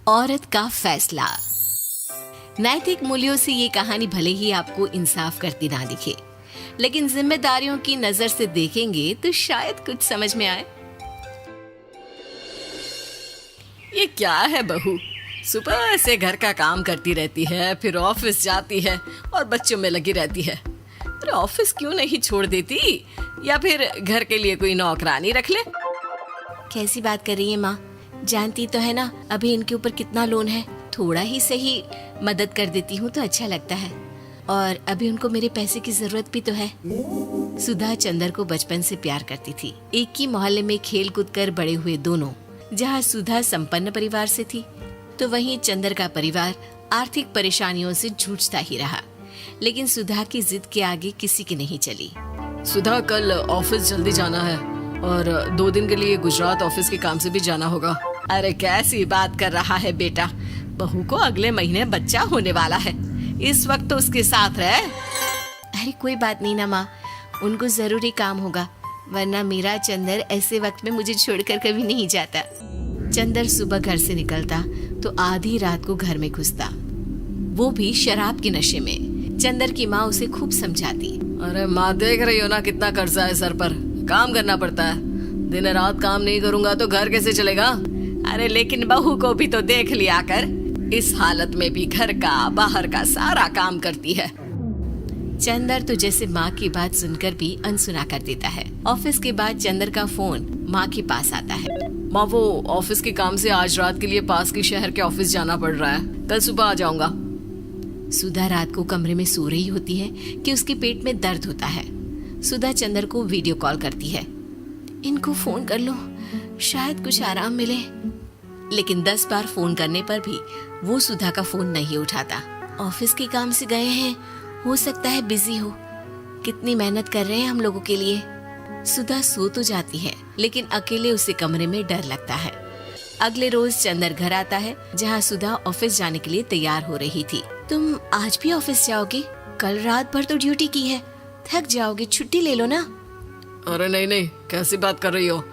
औरत का फैसला। नैतिक मूल्यों से ये कहानी भले ही आपको इंसाफ करती ना दिखे, लेकिन जिम्मेदारियों की नजर से देखेंगे तो शायद कुछ समझ में आए। ये क्या है बहू, सुबह से घर का काम करती रहती है, फिर ऑफिस जाती है और बच्चों में लगी रहती है। अरे ऑफिस क्यों नहीं छोड़ देती, या फिर घर के लिए कोई नौकरानी रख ले। कैसी बात कर रही है माँ? जानती तो है ना अभी इनके ऊपर कितना लोन है। थोड़ा ही सही मदद कर देती हूँ तो अच्छा लगता है, और अभी उनको मेरे पैसे की जरूरत भी तो है। सुधा चंदर को बचपन से प्यार करती थी। एक ही मोहल्ले में खेल कूद कर बड़े हुए दोनों। जहाँ सुधा संपन्न परिवार से थी तो वहीं चंदर का परिवार आर्थिक परेशानियों से जूझता ही रहा। लेकिन सुधा की जिद के आगे किसी की नहीं चली। सुधा, कल ऑफिस जल्दी जाना है और 2 दिन के लिए गुजरात ऑफिस के काम से भी जाना होगा। अरे कैसी बात कर रहा है बेटा, बहू को अगले महीने बच्चा होने वाला है, इस वक्त तो उसके साथ रहे। अरे कोई बात नहीं ना माँ, उनको जरूरी काम होगा, वरना मेरा चंदर ऐसे वक्त में मुझे छोड़कर कभी नहीं जाता। चंदर सुबह घर से निकलता तो आधी रात को घर में घुसता, वो भी शराब के नशे में। चंदर की माँ उसे खूब समझाती। अरे माँ, देख रही हो ना कितना कर्जा है सर पर, काम करना पड़ता है। दिन रात काम नहीं करूंगा तो घर कैसे चलेगा। अरे लेकिन बहू को भी तो देख लिया कर, इस हालत में भी घर का बाहर का सारा काम करती है। चंदर तो जैसे माँ की बात सुनकर भी अनसुना कर देता है। ऑफिस के बाद चंदर का फोन माँ के पास आता है। माँ, वो ऑफिस के काम से आज रात के लिए पास के शहर के ऑफिस जाना पड़ रहा है, कल सुबह आ जाऊंगा। सुधा रात को कमरे में सो रही होती है कि उसके पेट में दर्द होता है। सुधा चंदर को वीडियो कॉल करती है। इनको फोन कर लो, शायद कुछ आराम मिले। लेकिन 10 बार फोन करने पर भी वो सुधा का फोन नहीं उठाता। ऑफिस के काम से गए हैं, हो सकता है बिजी हो। कितनी मेहनत कर रहे हैं हम लोगों के लिए। सुधा सो तो जाती है, लेकिन अकेले उसे कमरे में डर लगता है। अगले रोज चंदर घर आता है, जहाँ सुधा ऑफिस जाने के लिए तैयार हो रही थी। तुम आज भी ऑफिस जाओगी? कल रात भर तो ड्यूटी की है, थक जाओगे, छुट्टी ले लो ना। अरे नहीं नहीं, कैसी बात कर रही हो,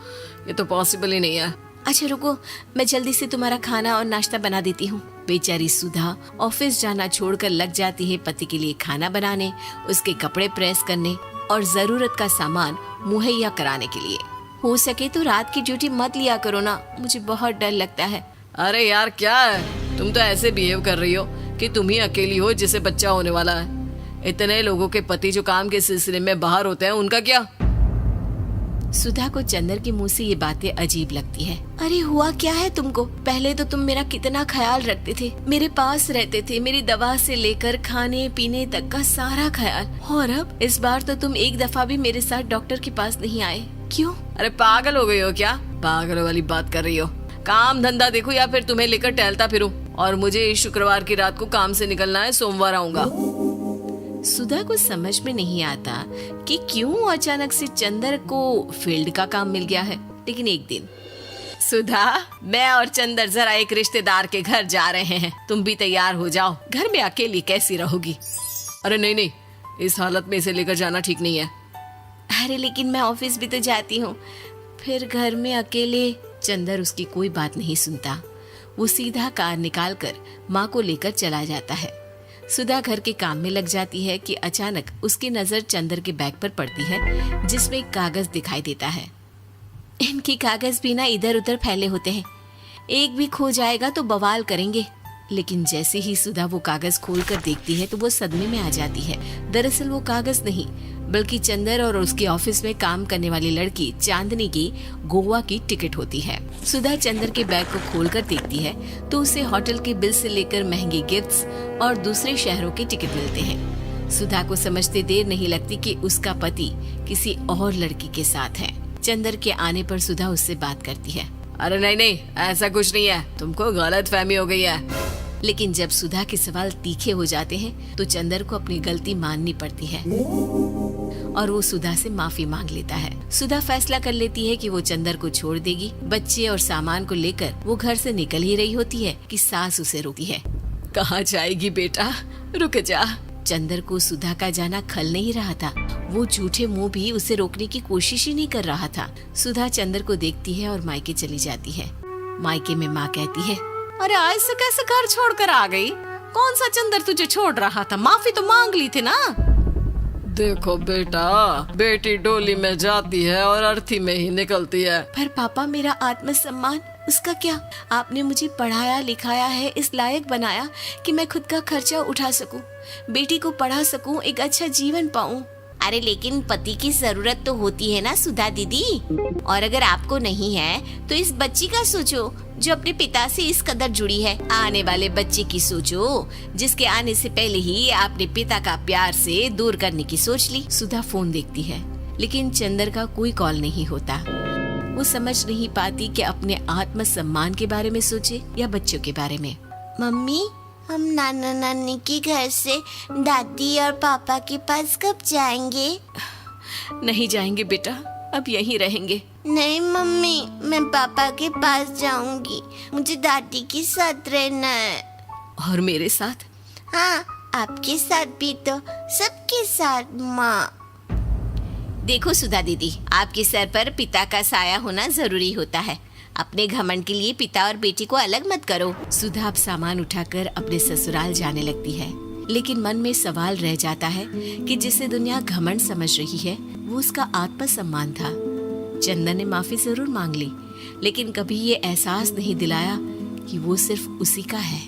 ये तो पॉसिबल ही नहीं है। अच्छा रुको, मैं जल्दी से तुम्हारा खाना और नाश्ता बना देती हूँ। बेचारी सुधा ऑफिस जाना छोड़कर लग जाती है पति के लिए खाना बनाने, उसके कपड़े प्रेस करने और जरूरत का सामान मुहैया कराने के लिए। हो सके तो रात की ड्यूटी मत लिया करो ना, मुझे बहुत डर लगता है। अरे यार क्या है, तुम तो ऐसे बिहेव कर रही हो कि तुम ही अकेली हो जिसे बच्चा होने वाला है। इतने लोगों के पति जो काम के सिलसिले में बाहर होते हैं, उनका क्या? सुधा को चंदर के मुंह से ये बातें अजीब लगती है। अरे हुआ क्या है तुमको? पहले तो तुम मेरा कितना ख्याल रखते थे, मेरे पास रहते थे, मेरी दवा से लेकर खाने पीने तक का सारा ख्याल। और अब इस बार तो तुम एक दफा भी मेरे साथ डॉक्टर के पास नहीं आए, क्यों? अरे पागल हो गई हो क्या? पागल वाली बात कर रही हो। काम धंधा देखो या फिर तुम्हें लेकर टहलता फिरूं। और मुझे शुक्रवार की रात को काम से निकलना है, सोमवार आऊंगा। सुधा को समझ में नहीं आता कि क्यों अचानक से चंदर को फील्ड का काम मिल गया है। लेकिन एक दिन, सुधा, मैं और चंदर जरा एक रिश्तेदार के घर जा रहे हैं, तुम भी तैयार हो जाओ, घर में अकेली कैसी रहोगी। अरे नहीं नहीं, इस हालत में इसे लेकर जाना ठीक नहीं है। अरे लेकिन मैं ऑफिस भी तो जाती हूँ, फिर घर में अकेले। चंदर उसकी कोई बात नहीं सुनता। वो सीधा कार निकाल कर माँ को लेकर चला जाता है। सुधा घर के काम में लग जाती है कि अचानक उसकी नजर चंदर के बैग पर पड़ती है, जिसमें एक कागज दिखाई देता है। इनकी कागज भी ना इधर उधर फैले होते हैं, एक भी खो जाएगा तो बवाल करेंगे। लेकिन जैसे ही सुधा वो कागज खोल कर देखती है तो वो सदमे में आ जाती है। दरअसल वो कागज नहीं, बल्कि चंदर और उसके ऑफिस में काम करने वाली लड़की चांदनी की गोवा की टिकट होती है। सुधा चंदर के बैग को खोलकर देखती है तो उसे होटल के बिल से लेकर महंगे गिफ्ट्स और दूसरे शहरों के टिकट मिलते हैं। सुधा को समझते देर नहीं लगती कि उसका पति किसी और लड़की के साथ है। चंदर के आने पर सुधा उससे बात करती है। अरे नहीं नहीं, ऐसा कुछ नहीं है, तुमको गलत फहमी हो गई है। लेकिन जब सुधा के सवाल तीखे हो जाते हैं तो चंदर को अपनी गलती माननी पड़ती है और वो सुधा से माफी मांग लेता है। सुधा फैसला कर लेती है कि वो चंदर को छोड़ देगी। बच्चे और सामान को लेकर वो घर से निकल ही रही होती है कि सास उसे रोकती है। कहाँ जाएगी बेटा, रुक जा। चंदर को सुधा का जाना खल नहीं रहा था। वो झूठे मुंह भी उसे रोकने की कोशिश ही नहीं कर रहा था। सुधा चंदर को देखती है और मायके चली जाती है। मायके में माँ कहती है, अरे ऐसे कैसे घर छोड़कर आ गई? कौन सा चंदर तुझे छोड़ रहा था? माफी तो मांग ली थी ना। देखो बेटा, बेटी डोली में जाती है और अर्थी में ही निकलती है। पर पापा, मेरा आत्मसम्मान, उसका क्या? आपने मुझे पढ़ाया लिखाया है, इस लायक बनाया कि मैं खुद का खर्चा उठा सकूं, बेटी को पढ़ा सकूं, एक अच्छा जीवन पाऊं। अरे लेकिन पति की जरूरत तो होती है ना सुधा दीदी, और अगर आपको नहीं है तो इस बच्ची का सोचो जो अपने पिता से इस कदर जुड़ी है। आने वाले बच्चे की सोचो जिसके आने से पहले ही आपने पिता का प्यार से दूर करने की सोच ली। सुधा फोन देखती है लेकिन चंदर का कोई कॉल नहीं होता। वो समझ नहीं पाती कि अपने आत्मसम्मान के बारे में सोचे या बच्चों के बारे में। मम्मी, हम नाना नानी के घर से दादी और पापा के पास कब जाएंगे? नहीं जाएंगे बेटा, अब यहीं रहेंगे। नहीं मम्मी, मैं पापा के पास जाऊंगी, मुझे दादी के साथ रहना है। और मेरे साथ? हाँ, आपके साथ भी तो, सबके साथ माँ। देखो सुधा दीदी, आपके सर पर पिता का साया होना जरूरी होता है। अपने घमंड के लिए पिता और बेटी को अलग मत करो। सुधा अब सामान उठाकर अपने ससुराल जाने लगती है, लेकिन मन में सवाल रह जाता है कि जिसे दुनिया घमंड समझ रही है वो उसका आत्मसम्मान था। चंदन ने माफी जरूर मांग ली, लेकिन कभी ये एहसास नहीं दिलाया कि वो सिर्फ उसी का है।